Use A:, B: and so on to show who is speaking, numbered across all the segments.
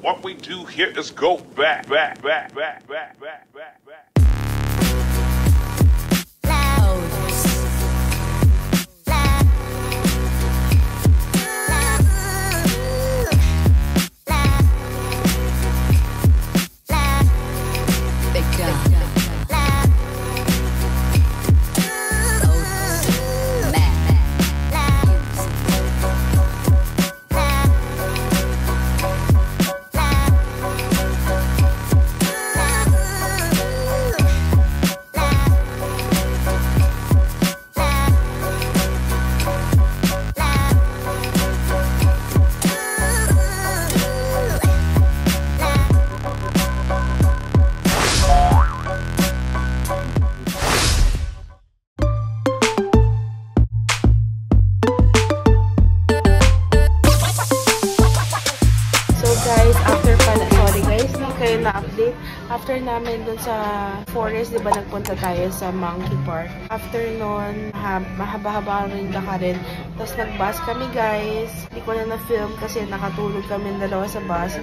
A: What we do here is go back.
B: After namin dun sa forest, di ba nagpunta tayo sa Monkey Park. After nun, mahaba-haba rin lakarin. Tapos nag-bus kami guys. Hindi ko na na-film kasi nakatulog kami dalawa sa bus.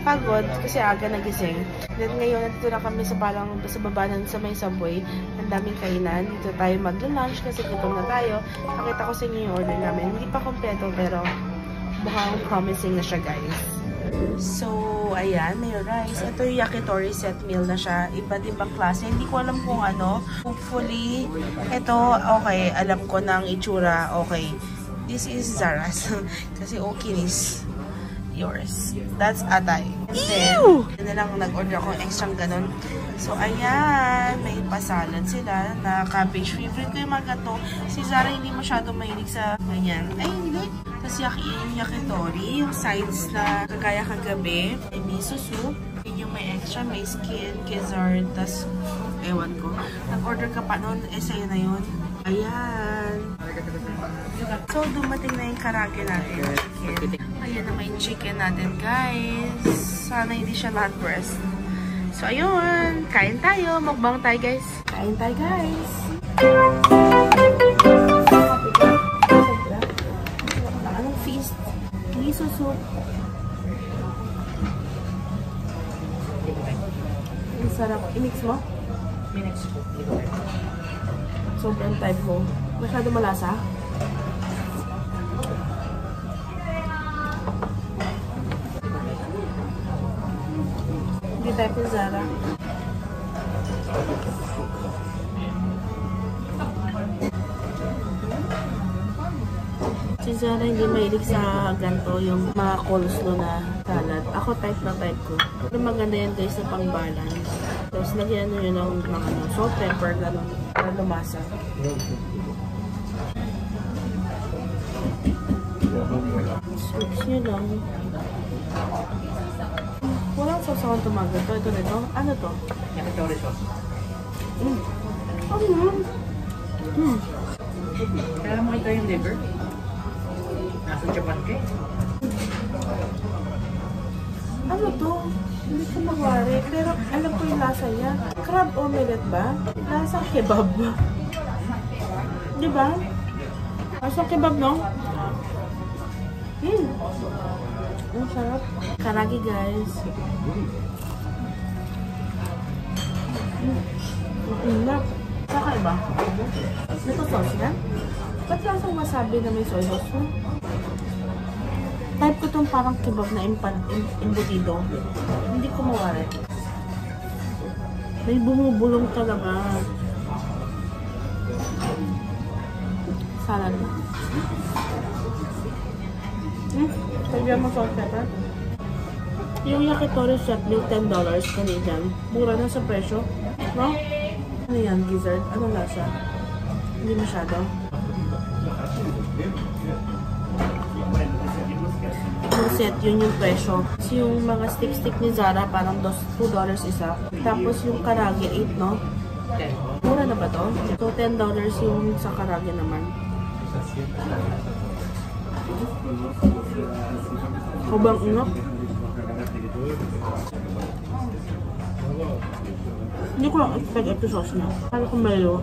B: Pagod kasi aga nagising. Then ngayon, nandito na kami sa parang sa baba sa may subway. Ang daming kainan. Dito tayo mag-lunch kasi gutom na tayo. Pakita ko sa inyo yung order namin. Hindi pa kompleto pero mukhang promising na siya guys. So, ayan, may rice. Ito yung yakitori set meal na siya. Iba't ibang klase. Hindi ko alam kung ano. Hopefully, ito, okay. Alam ko ng itsura. Okay. This is Zara's. Kasi Okinis. Yours. That's Atay. And then, na lang nag-order ako extra ganun. So, ayan. May pasalad sila na cabbage. Favorite ko yung mga to. Si Zara hindi masyado mahilig sa ganyan. Ay, hindi. Tapos yung yakitori, yung sides na kagaya kagabi, may miso soup, yung may extra, may skin, gizzard, tas ewan ko. Nag-order ka pa noon, sa'yo na yun. Ayan. So, dumating na yung karage natin, chicken. Ayan na may chicken natin, guys. Sana hindi siya lahat breast. So, ayun. Kain tayo. Mukbang tayo, guys. Kain tayo, guys. Miso soup. Ang sarap. I-mix mo? I-mix ko. Sobrang type mo. Masyado malasa? Hindi type ni Zara. Si Zara hindi mahilig sa ganito, yung mga coleslaw na salad. Ako type na type ko. Pero maganda yan guys na pang balance. Tapos lagyan nyo yun ng mga salt, pepper, gano'n. Para lumasa. Switch nyo lang. Walang sauce akong tumagal. Ito nito. Ano to? Yakitori sauce.
C: Kaya mo ito yung liver? Nasa Japan ka eh.
B: Ano to? Hindi ko mawari. Pero alam ko yung lasa niya. Crab omelette ba? Lasa kebab. Diba? Lasa kebab, no? Ang sarap. Karagi, guys. Inap. Saka iba? Ito sauce yan? Ba't lasang wasabi na may soy sauce mo? Type ko itong parang kebab na embutido. Hindi ko mawari. May bumubulong talaga. Salad. Lagyan mo salt pepper. Yung yakitori set meal, $10 Canadian. Mura na sa presyo. No? Ano yan, gizzard? Anong lasa? Hindi masyado. Yung set, yun yung presyo. So, yung mga stick ni Zara, parang $2 isa. Tapos yung karage, 8, no? Mura na ba to? So, $10 yung sa karage naman. Kubang inok. Hindi ko lang expect ito sauce niya. Kala ko mayo.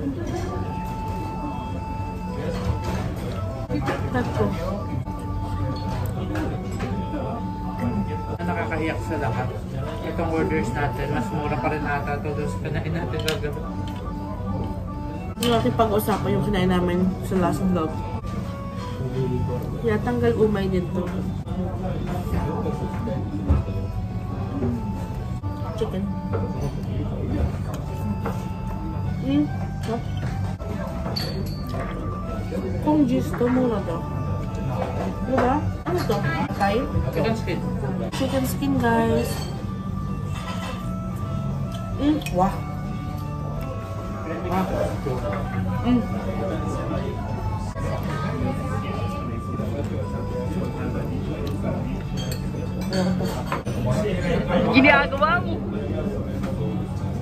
B: Tap ko.
C: Nakakaiyak sa lahat. Itong orders natin, mas mura pa rin ata ito doon sa kinain natin gagabi.
B: Yung ating pag-usapan yung kinain namin sa last vlog. Yeah, tanggal umay dito. Chicken. Oh. Kung gis to, mura to. Diba? Ano to? Thai?
C: Chicken skin.
B: Chicken skin, guys. Wah.
C: Ginagawa mo!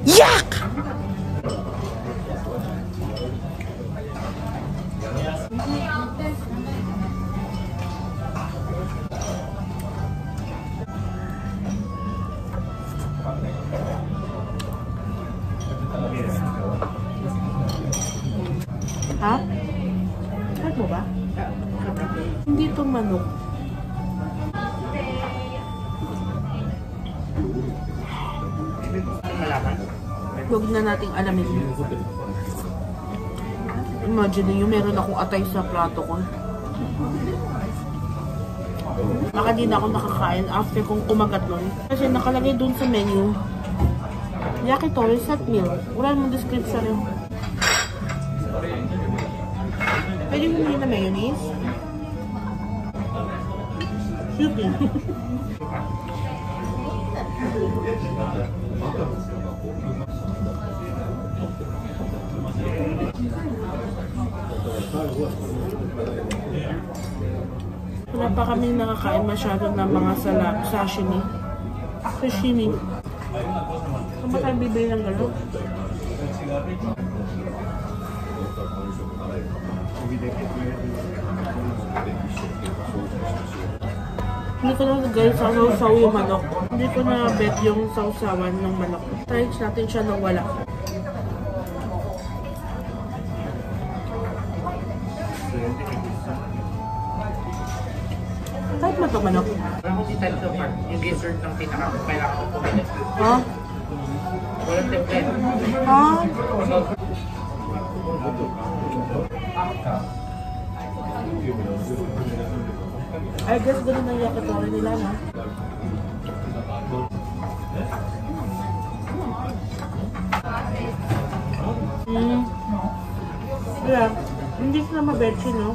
B: Yak! Ha? Kahit mo ba? Hindi ito manok. Huwag na nating alamin. Imagine yung meron akong atay sa plato ko. Baka di na ako nakakain after kong kumagat nun. Kasi nakalagay dun sa menu, yakitori set meal. Wala namang description yun. Pwede mo hindi na mayonnaise? Shooting. Wala pa kami nakakain masyado ng mga sashimi. Sashimi. Kung ba tayo bibili ng gano'n? Hindi ko na guys sausaw yung manok. Hindi ko na bet yung sausawan ng manok. Try natin siya nang wala. Type mo ito manok?
C: Parang kung si type so far, yung dessert ng pinaka-kailangan ko pumili.
B: Ha?
C: Walang template.
B: Ha? I guess ganun ang yakitori nila, no? Yeah, hindi sila mabetsi, no?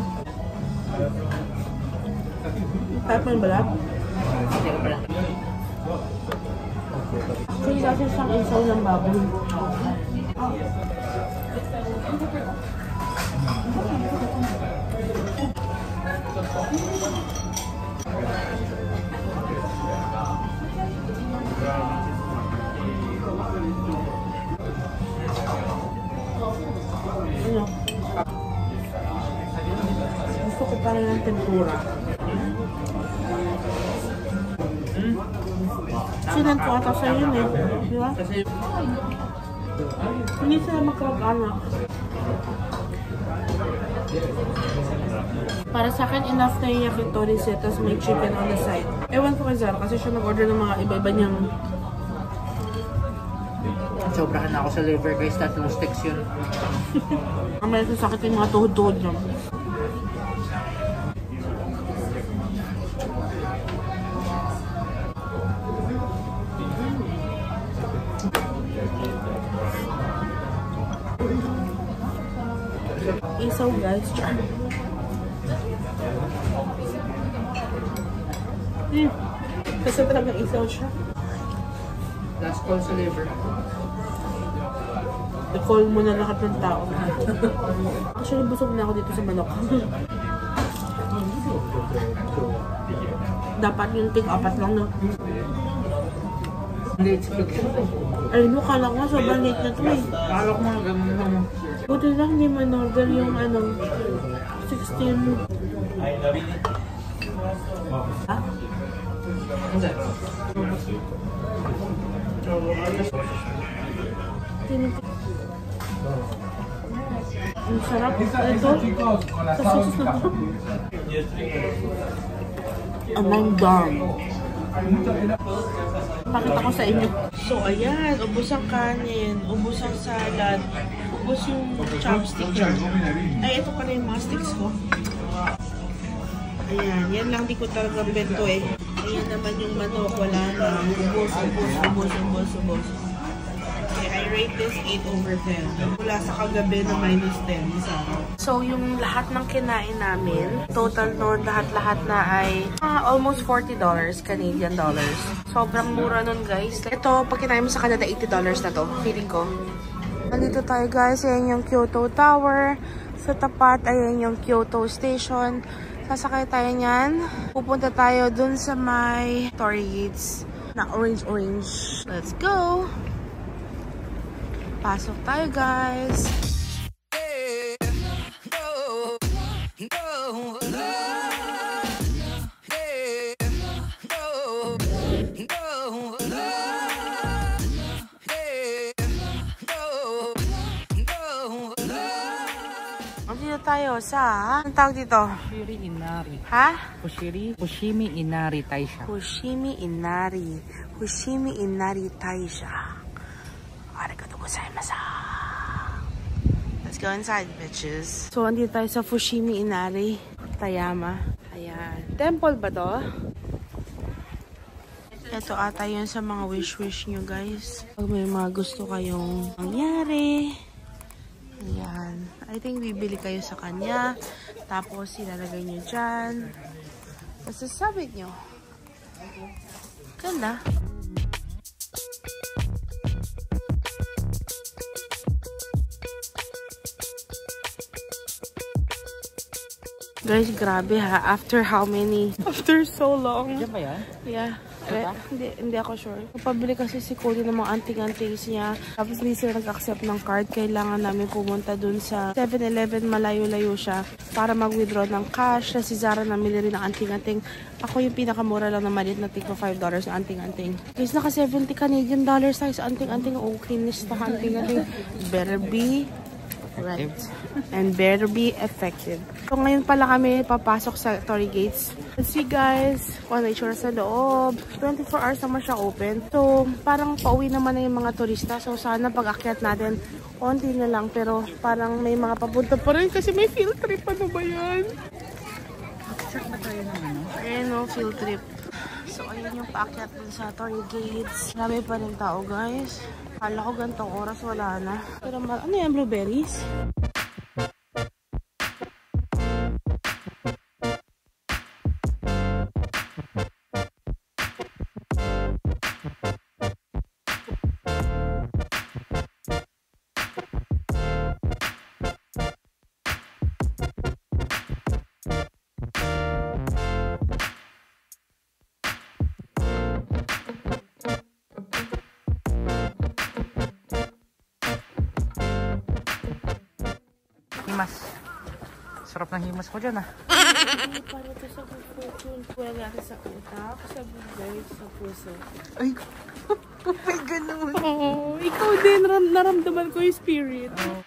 B: Type mo yung balat?
C: Hindi ko pala.
B: Kasi kasi siyang isaw ng baboy. Ano? Gusto ko pa rin ng tempura. Sinan ko ata sa yun eh. Di ba?
C: Kasi
B: Hindi sila magkamag-anak. Para sa akin, enough na yung yakitori set, tapos may chicken on the side. Ewan ko kay Zara kasi siya nag-order ng mga iba-iba niyang...
C: sobrahan na ako sa liver guys, 3 sticks yun.
B: Ang may sasakit yung mga tuhod-tuhod niya. Isaw guys. Kasi talagang isaw siya.
C: Last call sa liver.
B: I-call mo na lahat ng tao. Actually, busog na ako dito sa manok. Dapat yung tig-apat lang, no?
C: Late speak siya.
B: Ay, no, kala ko nga sobrang late na to eh.
C: Akala ko mga ganun lang.
B: Buti lang hindi man order yung ano, 16. Ha?
C: Hindi.
B: Ang sarap. Ito, sa sauce na to. And I'm done. Pakita ko sa inyo. So, ayan. Ubus ang kanin. Ubus ang salad. Ubus yung chopstick dyan. Ay, ito pala yung mga sticks ko. Ayan. Yan lang di ko talaga bento eh. Ayan naman yung manok. Wala na. Ubus. Okay, I rate this 8/10. Mula sa kagabi na -10 sa araw. So, yung lahat ng kinain namin, total nun, lahat-lahat na ay almost $40 Canadian dollars. Sobrang mura nun, guys. Ito, pag kinain mo sa Canada, $80 na to. Feeling ko. Nandito tayo, guys. Ayan yung Kyoto Tower. Sa tapat, ayan yung Kyoto Station. Sasakay tayo niyan. Pupunta tayo dun sa may Torii Gates na orange. Let's go! Pasok tayo, guys. Dito tayo sa... Anong tawag dito?
C: Fushimi Inari.
B: Ha?
C: Fushimi Inari Taisha.
B: Fushimi Inari Taisha. Arigatou gozaimasu. Let's go inside, bitches. So, andito tayo sa Fushimi Inari Tayama. Ayan. Temple ba to? Ito ata yun sa mga wish-wish nyo, guys. Pag may mga gusto kayong mangyari. Ayan. I think bibili kayo sa kanya. Tapos, ilalagay nyo dyan. Tapos, sasabit nyo. Ganda. Guys, grabe ha. After how many? After so long.
C: Diyan ba yan?
B: Yeah. Hindi ako sure. Napabili kasi si Cody ng mga anting-antings niya. Tapos hindi sila nag-accept ng card. Kailangan namin pumunta dun sa 7-Eleven. Malayo-layo siya. Para mag-withdraw ng cash. Na si Zara namili rin ng anting-anting. Ako yung pinakamura lang na maliit na tigpa $5 na anting-anting. Guys, naka 70 Canadian dollars size anting-anting. Okay, nista anting-anting. Better be right. And better be effective. So, ngayon pala kami papasok sa Torii Gates. Let's see, guys. Kung ano itsura sa loob. 24 hours naman siya open. So, parang pauwi naman na yung mga turista. So, sana pag-akyat natin, konti na lang. Pero, parang may mga papunta pa rin kasi may field trip. Ano ba yan?
C: Check ba tayo ng ano?
B: Ayan o, field trip. So, ayun yung paakyat dun sa Torii Gates. Marami pa rin tao, guys. Kala ko gantong oras, wala na. Pero, ano yan, blueberries?
C: Himas. Sarap ng himas ko dyan ah.
B: Para to sa puso. Wala sa utak, sa bugay, sa puso.
C: Ay, may ganun.
B: Oo, ikaw din. Naramdaman ko yung spirit.
C: Oh.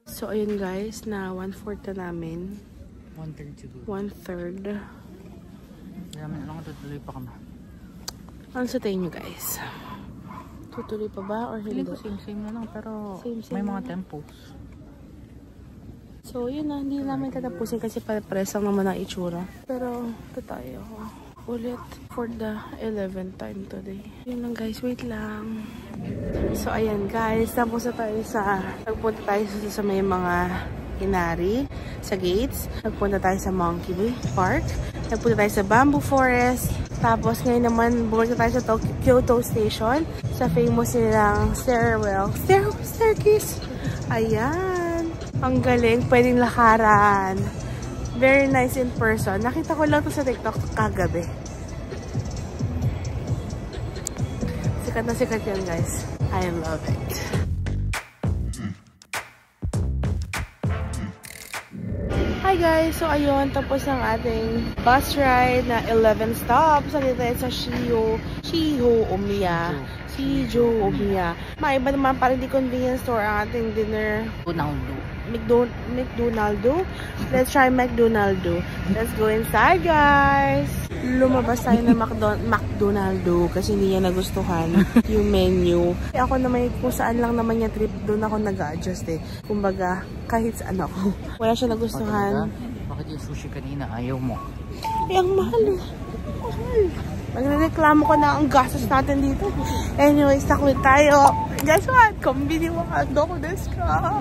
B: So, ayun guys, na 1/4 na namin.
C: 1/3 siguro.
B: 1/3.
C: Kaya may alam ko tutuloy pa kami.
B: Ano sa tingin nyo guys? Tutuloy pa ba or hindi?
C: Feeling ko same na lang pero
B: Same
C: may mga
B: na.
C: tempos.
B: So, yun na. Hindi namin tatapusin kasi pare-pares lang naman ang itsura. Pero, ito tayo. Ulit for the 11th time today. Yun lang guys. Wait lang. So, ayan guys. Tapos na tayo sa... Nagpunta tayo sa may mga Inari. Sa gates. Nagpunta tayo sa Monkey Park. Nagpunta tayo sa Bamboo Forest. Tapos ngayon naman, bumalik tayo sa Kyoto Station. Sa famous nilang staircase. Ayan. Ang galing. Pwedeng lakaran. Very nice in person. Nakita ko lang to sa TikTok kagabi. Sikat na sikat yan, guys. I love it. Hi guys! So ayun, tapos ang ating bus ride na 11 stops. Nandito tayo sa Shiho Omiya. si Job niya. Maiba naman para di convenience store ang ating dinner. McDonaldo. Let's try McDonaldo. Let's go inside, guys. Lumabas tayo ng McDonaldo kasi hindi niya nagustuhan yung menu. Ako naman kung saan lang naman niya trip, doon ako nag-a-adjust eh. Kumbaga, kahit saan ako. Wala siya nagustuhan.
C: Bakit yung sushi kanina ayaw mo?
B: Eh, ang mahal eh. Mahal. Magreklamo ko na ang gastos natin dito. Anyways, takwit tayo. Guess what? Kombini mo hotdog desu ka.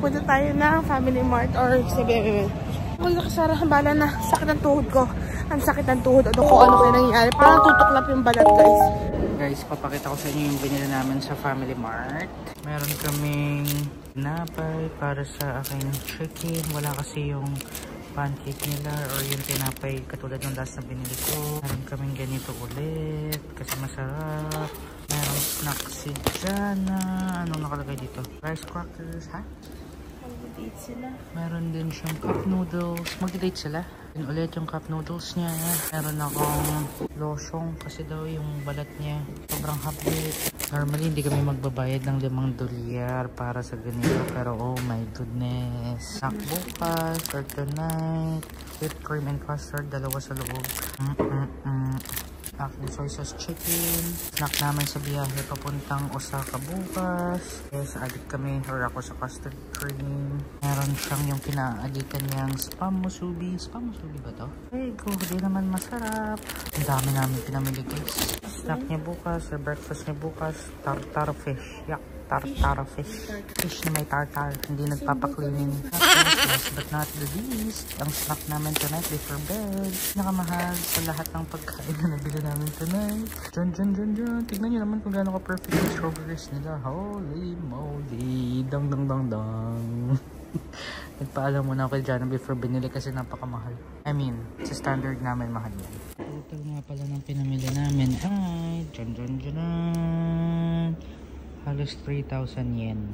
B: Punta tayo ng Family Mart or 7-Eleven. Kung nakasara, bala na. Sakit ang tuhod ko. Ang sakit ng tuhod. Ano kung ano kayo nangyayari. Parang tutuklap yung balat, guys.
C: Guys, papakita ko sa inyo yung binili namin sa Family Mart. Meron kaming tinapay para sa aking chicken. Wala kasi yung pancake nila or yung tinapay katulad ng last na binili ko. Meron kaming ganito ulit kasi masarap. Meron snack si Jana. Anong nakalagay dito? Rice crackers, ha?
B: Mag-date sila.
C: Meron din siyang cup noodles. Mag-date sila. Yun ulit yung cup noodles niya. Meron akong lotion kasi daw yung balat niya sobrang hapit. Normally hindi kami magbabayad ng $5 para sa ganito. Pero oh my goodness. Snack bukas or tonight. Whipped cream and custard. Dalawa sa loob. Aking soy sauce chicken. Snack namin sa biyahe papuntang Osaka bukas. Yes, addict kami or ako sa custard cream. Meron siyang yung kina-additan niyang spam musubi. Spam musubi ba to? Hey, go. Di naman masarap. Ang dami namin pinamili guys. Snack niya bukas or breakfast niya bukas. Tartar fish. Yak. Tartar fish. Fish na may tartar. Hindi nagpapaklining. Last but not the least, ang snack namin tonight before bed. Nakamahal sa lahat ng pagkain na nabili namin tonight. Dyan. Tignan nyo naman kung gaano ka-perfect yung strawberries nila. Holy moly. Dang. Nagpaalam muna ako kay Jana before binili kasi napakamahal. I mean, sa standard namin mahal yan. Total nga pala ng pinamili namin ay dyan. Halos 3,000 yen.